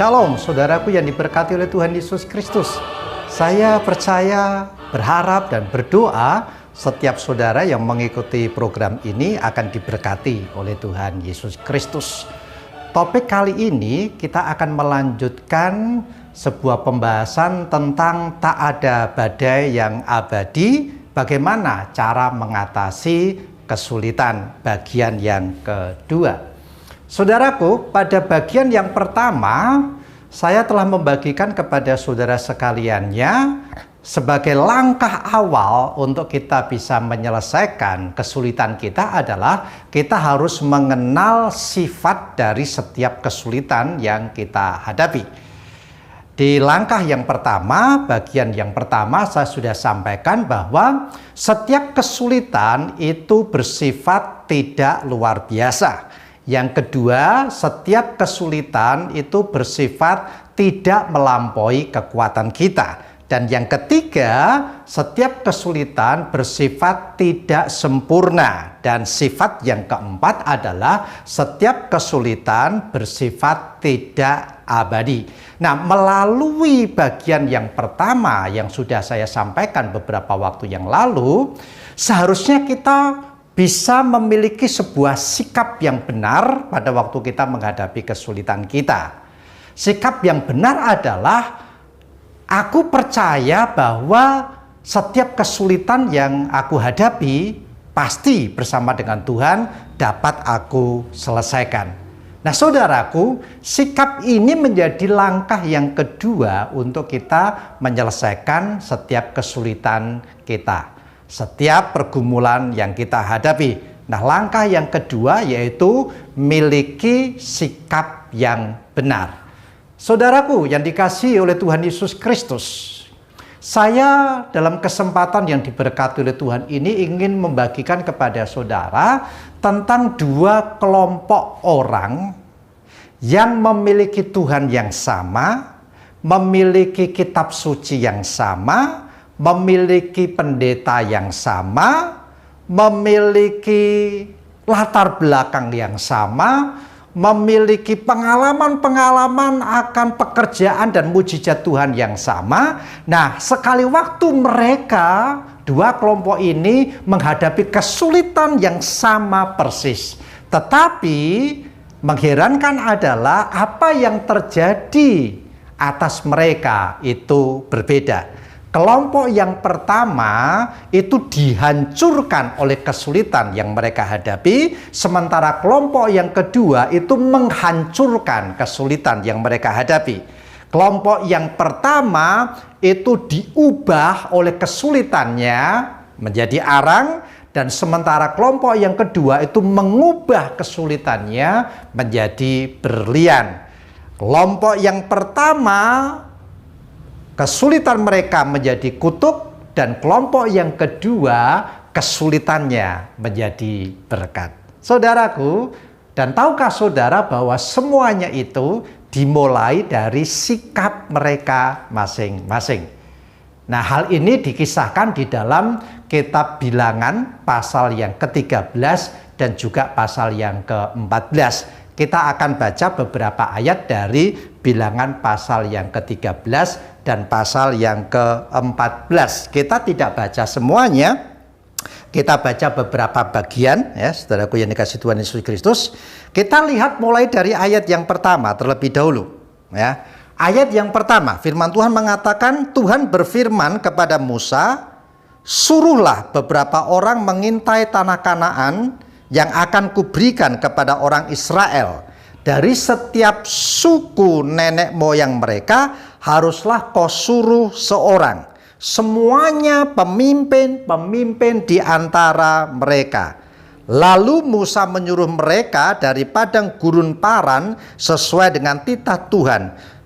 Shalom, saudaraku yang diberkati oleh Tuhan Yesus Kristus. Saya percaya, berharap, dan berdoa setiap saudara yang mengikuti program ini akan diberkati oleh Tuhan Yesus Kristus. Topik kali ini kita akan melanjutkan sebuah pembahasan tentang tak ada badai yang abadi, bagaimana cara mengatasi kesulitan, bagian yang kedua. Saudaraku, pada bagian yang pertama, saya telah membagikan kepada saudara sekaliannya sebagai langkah awal untuk kita bisa menyelesaikan kesulitan kita adalah kita harus mengenal sifat dari setiap kesulitan yang kita hadapi. Di langkah yang pertama, bagian yang pertama saya sudah sampaikan bahwa setiap kesulitan itu bersifat tidak luar biasa. Yang kedua, setiap kesulitan itu bersifat tidak melampaui kekuatan kita. Dan yang ketiga, setiap kesulitan bersifat tidak sempurna. Dan sifat yang keempat adalah setiap kesulitan bersifat tidak abadi. Nah, melalui bagian yang pertama yang sudah saya sampaikan beberapa waktu yang lalu, seharusnya kita bisa memiliki sebuah sikap yang benar pada waktu kita menghadapi kesulitan kita. Sikap yang benar adalah aku percaya bahwa setiap kesulitan yang aku hadapi pasti bersama dengan Tuhan dapat aku selesaikan. Nah, saudaraku, sikap ini menjadi langkah yang kedua untuk kita menyelesaikan setiap kesulitan kita, setiap pergumulan yang kita hadapi. Nah, langkah yang kedua yaitu miliki sikap yang benar. Saudaraku yang dikasihi oleh Tuhan Yesus Kristus, saya dalam kesempatan yang diberkati oleh Tuhan ini ingin membagikan kepada saudara tentang dua kelompok orang yang memiliki Tuhan yang sama, memiliki kitab suci yang sama, memiliki pendeta yang sama, memiliki latar belakang yang sama, memiliki pengalaman-pengalaman akan pekerjaan dan mujizat Tuhan yang sama. Nah, sekali waktu mereka, dua kelompok ini menghadapi kesulitan yang sama persis. Tetapi mengherankan adalah apa yang terjadi atas mereka itu berbeda. Kelompok yang pertama itu dihancurkan oleh kesulitan yang mereka hadapi, sementara kelompok yang kedua itu menghancurkan kesulitan yang mereka hadapi. Kelompok yang pertama itu diubah oleh kesulitannya menjadi arang, dan sementara kelompok yang kedua itu mengubah kesulitannya menjadi berlian. Kelompok yang pertama kesulitan mereka menjadi kutuk, dan kelompok yang kedua kesulitannya menjadi berkat. Saudaraku, dan tahukah saudara bahwa semuanya itu dimulai dari sikap mereka masing-masing. Nah, hal ini dikisahkan di dalam kitab Bilangan pasal yang ke-13 dan juga pasal yang ke-14. Kita akan baca beberapa ayat dari Bilangan pasal yang ke-13 dan pasal yang ke-14. Kita tidak baca semuanya, kita baca beberapa bagian, ya saudaraku yang dikasihi Tuhan Yesus Kristus. Kita lihat mulai dari ayat yang pertama terlebih dahulu, ya. Ayat yang pertama, firman Tuhan mengatakan, Tuhan berfirman kepada Musa, suruhlah beberapa orang mengintai tanah Kanaan yang akan kuberikan kepada orang Israel. Dari setiap suku nenek moyang mereka haruslah kau suruh seorang, semuanya pemimpin-pemimpin di antara mereka. Lalu Musa menyuruh mereka dari padang gurun Paran sesuai dengan titah Tuhan.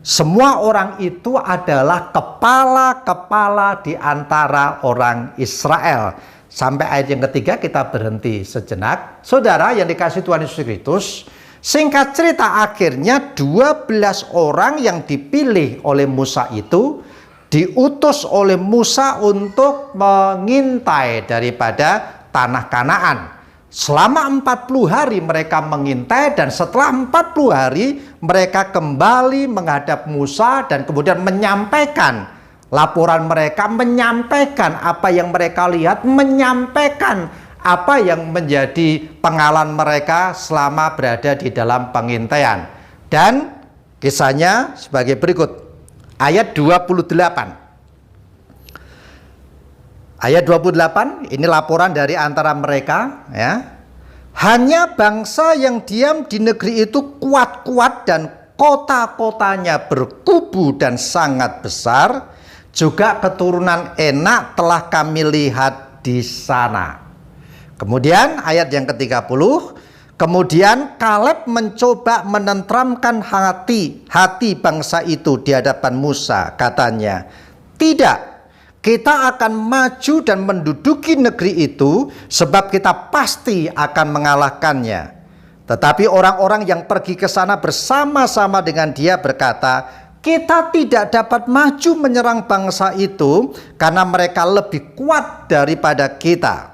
Semua orang itu adalah kepala-kepala di antara orang Israel. Sampai ayat yang ketiga kita berhenti sejenak. Saudara yang dikasihi Tuhan Yesus Kristus, singkat cerita akhirnya 12 orang yang dipilih oleh Musa itu diutus oleh Musa untuk mengintai daripada tanah Kanaan. Selama 40 hari mereka mengintai, dan setelah 40 hari mereka kembali menghadap Musa dan kemudian menyampaikan laporan mereka, menyampaikan apa yang mereka lihat, menyampaikan apa yang menjadi pengalaman mereka selama berada di dalam pengintaian. Dan kisahnya sebagai berikut. Ayat 28. Ayat 28, ini laporan dari antara mereka, ya. Hanya bangsa yang diam di negeri itu kuat-kuat dan kota-kotanya berkubu dan sangat besar. Juga keturunan Enak telah kami lihat di sana. Kemudian ayat yang ke-30, kemudian Kaleb mencoba menenteramkan hati bangsa itu di hadapan Musa. Katanya, tidak, kita akan maju dan menduduki negeri itu, sebab kita pasti akan mengalahkannya. Tetapi orang-orang yang pergi ke sana bersama-sama dengan dia berkata, kita tidak dapat maju menyerang bangsa itu karena mereka lebih kuat daripada kita.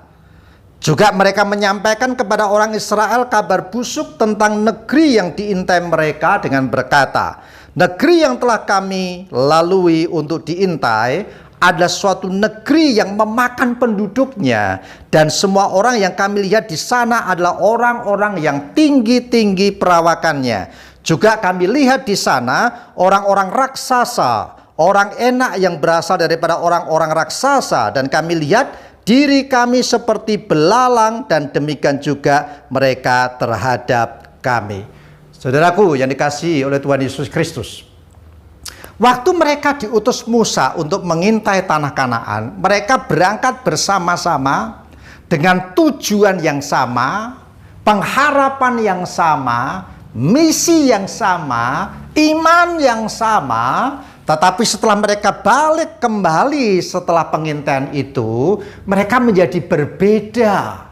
Juga mereka menyampaikan kepada orang Israel kabar busuk tentang negeri yang diintai mereka dengan berkata, negeri yang telah kami lalui untuk diintai adalah suatu negeri yang memakan penduduknya, dan semua orang yang kami lihat di sana adalah orang-orang yang tinggi-tinggi perawakannya. Juga kami lihat di sana orang-orang raksasa, orang Enak yang berasal daripada orang-orang raksasa, dan kami lihat diri kami seperti belalang, dan demikian juga mereka terhadap kami. Saudaraku yang dikasihi oleh Tuhan Yesus Kristus, waktu mereka diutus Musa untuk mengintai tanah Kanaan, mereka berangkat bersama-sama dengan tujuan yang sama, pengharapan yang sama, misi yang sama, iman yang sama. Tetapi setelah mereka balik kembali setelah pengintaian itu, mereka menjadi berbeda.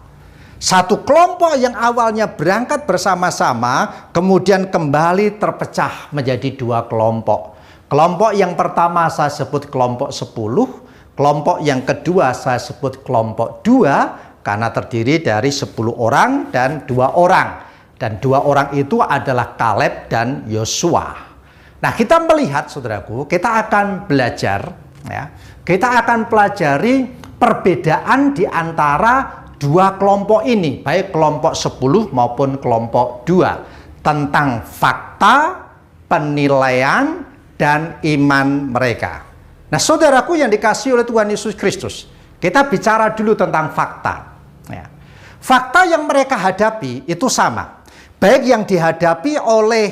Satu kelompok yang awalnya berangkat bersama-sama, kemudian kembali terpecah menjadi dua kelompok. Kelompok yang pertama saya sebut kelompok 10, kelompok yang kedua saya sebut kelompok 2, karena terdiri dari 10 orang dan 2 orang. Dan 2 orang itu adalah Kaleb dan Yosua. Nah, kita melihat, saudaraku, kita akan belajar, ya, kita akan pelajari perbedaan di antara dua kelompok ini, baik kelompok 10 maupun kelompok 2, tentang fakta, penilaian, dan iman mereka. Nah, saudaraku yang dikasihi oleh Tuhan Yesus Kristus, kita bicara dulu tentang fakta. Ya. Fakta yang mereka hadapi itu sama, baik yang dihadapi oleh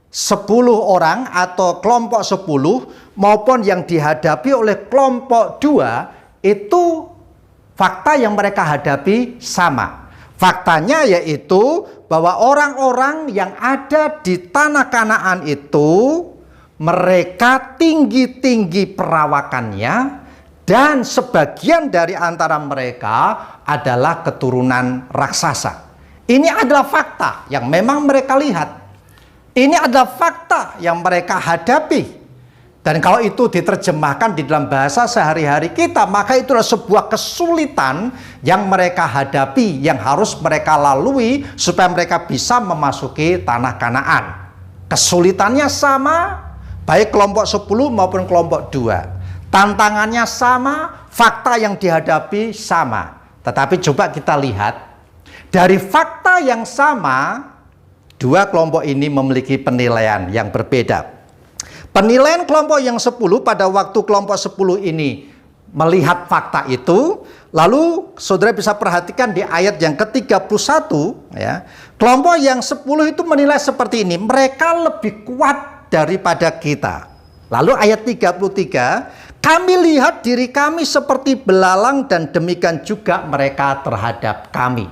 10 orang atau kelompok 10 maupun yang dihadapi oleh kelompok 2, itu fakta yang mereka hadapi sama. Faktanya yaitu bahwa orang-orang yang ada di tanah Kanaan itu mereka tinggi-tinggi perawakannya, dan sebagian dari antara mereka adalah keturunan raksasa. Ini adalah fakta yang memang mereka lihat. Ini adalah fakta yang mereka hadapi. Dan kalau itu diterjemahkan di dalam bahasa sehari-hari kita, maka itulah sebuah kesulitan yang mereka hadapi, yang harus mereka lalui supaya mereka bisa memasuki tanah Kanaan. Kesulitannya sama, baik kelompok 10 maupun kelompok 2. Tantangannya sama, fakta yang dihadapi sama. Tetapi coba kita lihat, dari fakta yang sama, dua kelompok ini memiliki penilaian yang berbeda. Penilaian kelompok yang 10, pada waktu kelompok 10 ini melihat fakta itu, lalu saudara bisa perhatikan di ayat yang ke-31, ya, kelompok yang 10 itu menilai seperti ini, mereka lebih kuat daripada kita. Lalu ayat 33, kami lihat diri kami seperti belalang dan demikian juga mereka terhadap kami.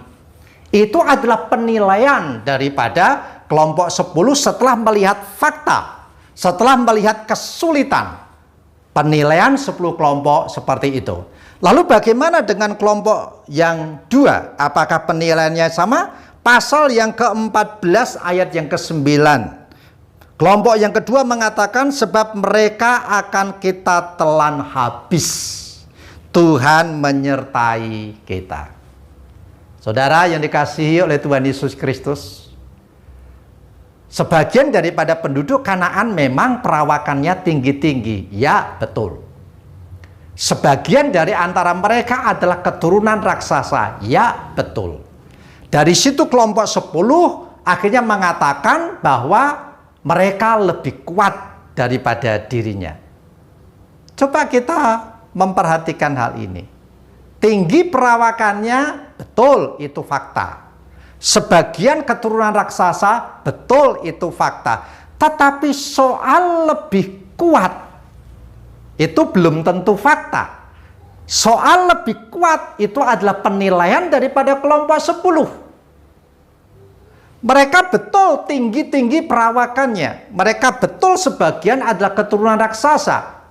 Itu adalah penilaian daripada kelompok 10 setelah melihat fakta, setelah melihat kesulitan. Penilaian 10 kelompok seperti itu. Lalu bagaimana dengan kelompok yang 2? Apakah penilaiannya sama? Pasal yang ke-14 ayat yang ke-9. Kelompok yang kedua mengatakan, sebab mereka akan kita telan habis, Tuhan menyertai kita. Saudara yang dikasihi oleh Tuhan Yesus Kristus, sebagian daripada penduduk Kanaan memang perawakannya tinggi-tinggi. Ya, betul. Sebagian dari antara mereka adalah keturunan raksasa. Ya, betul. Dari situ kelompok 10 akhirnya mengatakan bahwa mereka lebih kuat daripada dirinya. Coba kita memperhatikan hal ini. Tinggi perawakannya, betul, itu fakta. Sebagian keturunan raksasa, betul, itu fakta. Tetapi soal lebih kuat, itu belum tentu fakta. Soal lebih kuat itu adalah penilaian daripada kelompok 10. Mereka betul tinggi-tinggi perawakannya. Mereka betul sebagian adalah keturunan raksasa.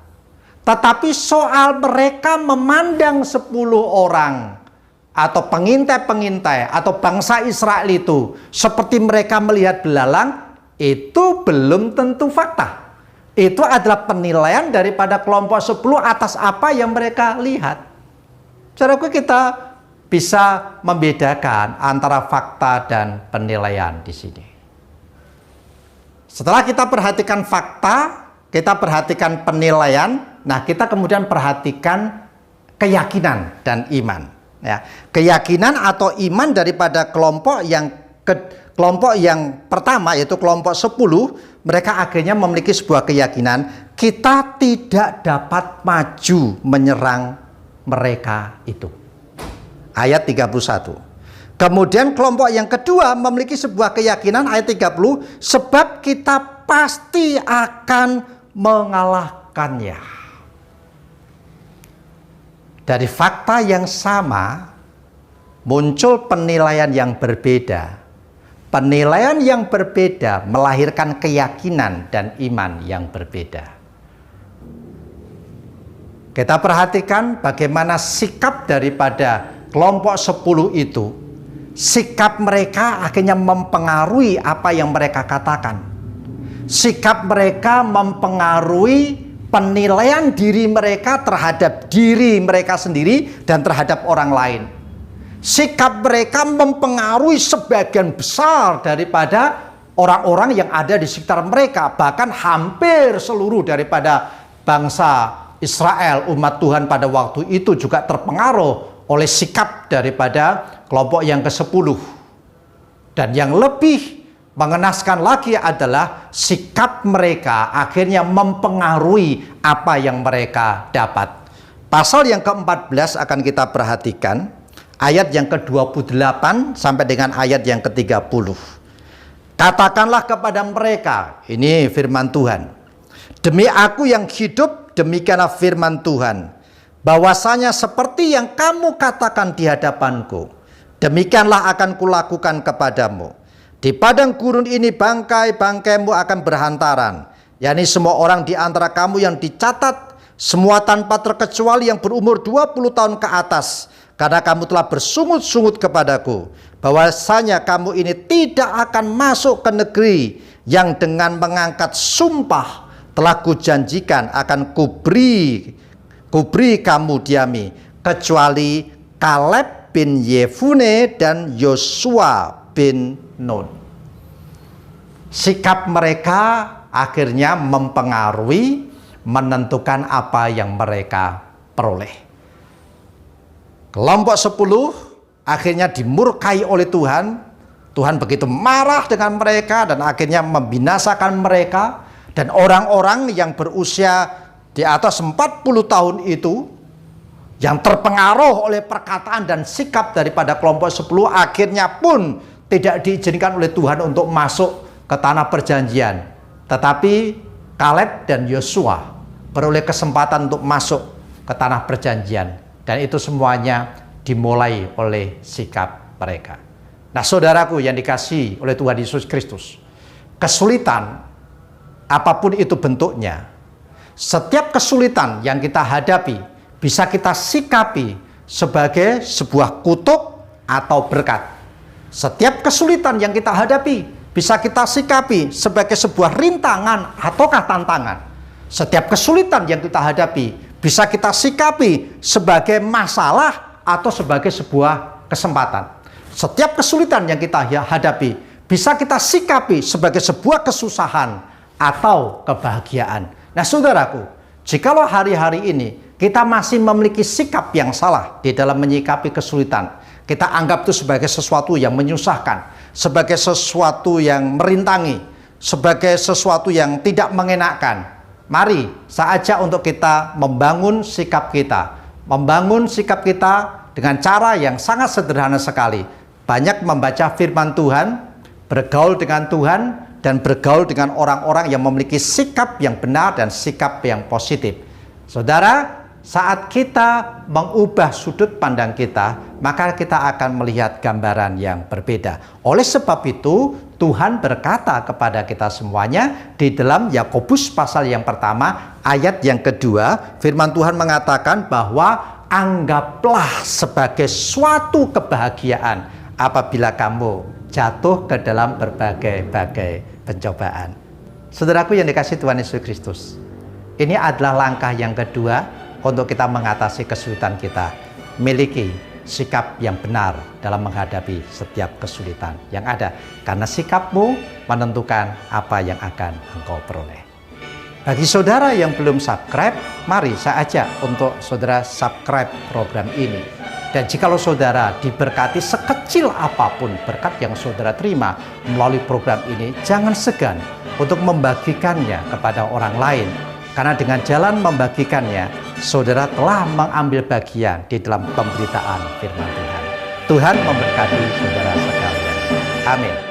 Tetapi soal mereka memandang 10 orang atau pengintai-pengintai atau bangsa Israel itu seperti mereka melihat belalang, itu belum tentu fakta. Itu adalah penilaian daripada kelompok 10 atas apa yang mereka lihat. Saudaraku, kita bisa membedakan antara fakta dan penilaian di sini. Setelah kita perhatikan fakta, kita perhatikan penilaian, nah kita kemudian perhatikan keyakinan dan iman. Ya, keyakinan atau iman daripada kelompok yang pertama, yaitu kelompok 10, mereka akhirnya memiliki sebuah keyakinan, kita tidak dapat maju menyerang mereka itu. Ayat 31. Kemudian kelompok yang kedua memiliki sebuah keyakinan, ayat 30, sebab kita pasti akan mengalahkannya. Dari fakta yang sama muncul penilaian yang berbeda. Penilaian yang berbeda melahirkan keyakinan dan iman yang berbeda. Kita perhatikan bagaimana sikap daripada kelompok 10 itu. Sikap mereka akhirnya mempengaruhi apa yang mereka katakan. Sikap mereka mempengaruhi penilaian diri mereka terhadap diri mereka sendiri dan terhadap orang lain. Sikap mereka mempengaruhi sebagian besar daripada orang-orang yang ada di sekitar mereka. Bahkan hampir seluruh daripada bangsa Israel, umat Tuhan pada waktu itu juga terpengaruh oleh sikap daripada kelompok yang ke-10. Dan yang lebih mengenaskan lagi adalah sikap mereka akhirnya mempengaruhi apa yang mereka dapat. Pasal yang ke-14 akan kita perhatikan, ayat yang ke-28 sampai dengan ayat yang ke-30. Katakanlah kepada mereka, ini firman Tuhan, demi aku yang hidup, demikianlah firman Tuhan, bahwasanya seperti yang kamu katakan di hadapanku, demikianlah akan kulakukan kepadamu. Di padang gurun ini bangkai-bangkaimu akan berhantaran, yakni semua orang di antara kamu yang dicatat, semua tanpa terkecuali yang berumur 20 tahun ke atas, karena kamu telah bersungut-sungut kepadaku, bahwasanya kamu ini tidak akan masuk ke negeri yang dengan mengangkat sumpah telah kujanjikan akan kuberi kamu diami, kecuali Kaleb bin Yefune dan Yosua bin Nun. Sikap mereka akhirnya mempengaruhi, menentukan apa yang mereka peroleh. Kelompok 10 akhirnya dimurkai oleh Tuhan. Tuhan begitu marah dengan mereka dan akhirnya membinasakan mereka. Dan orang-orang yang berusia di atas 40 tahun itu, yang terpengaruh oleh perkataan dan sikap daripada kelompok 10, akhirnya pun tidak diizinkan oleh Tuhan untuk masuk ke tanah perjanjian. Tetapi Kaleb dan Yosua beroleh kesempatan untuk masuk ke tanah perjanjian. Dan itu semuanya dimulai oleh sikap mereka. Nah, saudaraku yang dikasihi oleh Tuhan Yesus Kristus, kesulitan apapun itu bentuknya, setiap kesulitan yang kita hadapi bisa kita sikapi sebagai sebuah kutuk atau berkat. Setiap kesulitan yang kita hadapi bisa kita sikapi sebagai sebuah rintangan ataukah tantangan. Setiap kesulitan yang kita hadapi bisa kita sikapi sebagai masalah atau sebagai sebuah kesempatan. Setiap kesulitan yang kita hadapi bisa kita sikapi sebagai sebuah kesusahan atau kebahagiaan. Nah, saudaraku, jikalau hari-hari ini kita masih memiliki sikap yang salah di dalam menyikapi kesulitan, kita anggap itu sebagai sesuatu yang menyusahkan, sebagai sesuatu yang merintangi, sebagai sesuatu yang tidak mengenakkan. Mari saya ajak untuk kita membangun sikap kita. Membangun sikap kita dengan cara yang sangat sederhana sekali. Banyak membaca firman Tuhan, bergaul dengan Tuhan, dan bergaul dengan orang-orang yang memiliki sikap yang benar dan sikap yang positif. Saudara, saat kita mengubah sudut pandang kita, maka kita akan melihat gambaran yang berbeda. Oleh sebab itu, Tuhan berkata kepada kita semuanya di dalam Yakobus pasal yang pertama, ayat yang kedua, firman Tuhan mengatakan bahwa anggaplah sebagai suatu kebahagiaan apabila kamu jatuh ke dalam berbagai-bagai pencobaan. Saudaraku yang dikasihi Tuhan Yesus Kristus, ini adalah langkah yang kedua untuk kita mengatasi kesulitan kita. Miliki sikap yang benar dalam menghadapi setiap kesulitan yang ada, karena sikapmu menentukan apa yang akan engkau peroleh. Bagi saudara yang belum subscribe, mari saya ajak untuk saudara subscribe program ini. Dan jikalau saudara diberkati sekecil apapun berkat yang saudara terima melalui program ini, jangan segan untuk membagikannya kepada orang lain. Karena dengan jalan membagikannya, saudara telah mengambil bagian di dalam pemberitaan firman Tuhan. Tuhan memberkati saudara sekalian. Amin.